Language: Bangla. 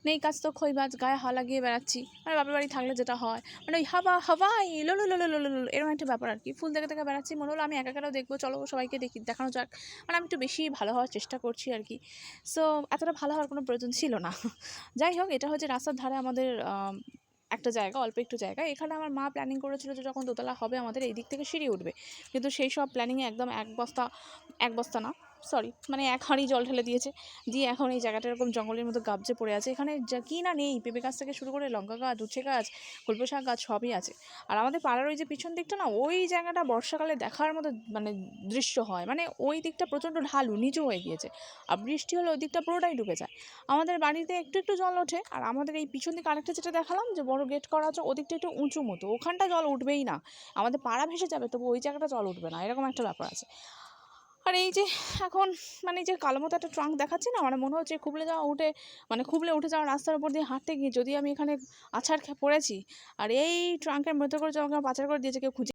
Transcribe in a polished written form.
নেই কাজ তো খইবাজ, গায়ে হাওয়া লাগিয়ে বেড়াচ্ছি, মানে বাপের বাড়ি থাকলে যেটা হয়, মানে ওই হাওয়া হাওয়াই লো লো লো লো লো লো লো এরকম একটা ব্যাপার আর কি। ফুল দেখে দেখে বেড়াচ্ছি, মনে হলো আমি একা একাও দেখবো, চলো সবাইকে দেখি দেখানো যাক, মানে আমি একটু বেশি ভালো হওয়ার চেষ্টা করছি আর কি। সো এতটা ভালো হওয়ার কোনো প্রয়োজন ছিল না। যাই হোক, এটা হচ্ছে রাস্তার ধারে আমাদের একটা জায়গা, অল্প একটু জায়গা। এখানে আমার মা প্ল্যানিং করেছিল যে যখন দোতলা হবে আমাদের এই দিক থেকে সিঁড়ি উঠবে, কিন্তু সেই সব প্ল্যানিংয়ে একদম এক বস্তা না, সরি, মানে এক হাঁড়ি জল ঢেলে দিয়েছে। দিয়ে এখন এই জায়গাটা এরকম জঙ্গলের মতো গাবজে পড়ে আছে। এখানে যা কি না নেই, পেঁপে গাছ থেকে শুরু করে লঙ্কা গাছ, উচ্ছে গাছ, কলমি শাক গাছ সবই আছে। আর আমাদের পাড়ার ওই যে পিছন দিকটা না, ওই জায়গাটা বর্ষাকালে দেখার মতো মানে দৃশ্য হয়, মানে ওই দিকটা প্রচণ্ড ঢালু নিচু হয়ে গিয়েছে, আর বৃষ্টি হলে ওই দিকটা পুরোটাই ডুবে যায়। আমাদের বাড়িতে একটু একটু জল ওঠে, আর আমাদের এই পিছন দিকে আরেকটা যেটা দেখালাম যে বড় গেট করা আছে, ওদিকটা একটু উঁচু মতো, ওখানটা জল উঠবেই না। আমাদের পাড়া ভেসে যাবে, তবু ওই জায়গাটা জল উঠবে না, এরকম একটা ব্যাপার আছে। আর এই যে এখন মানে যে কালো মতো একটা ট্রাঙ্ক দেখাচ্ছি না, মানে মনে হচ্ছে খুবলে উঠে যাওয়া রাস্তার উপর দিয়ে হাঁটতে গিয়ে যদি আমি এখানে আছাড় খেয়ে পড়েছি, আর এই ট্রাঙ্কের মধ্যে করে যখন পাচার করে দিয়েছে কেউ খুঁজে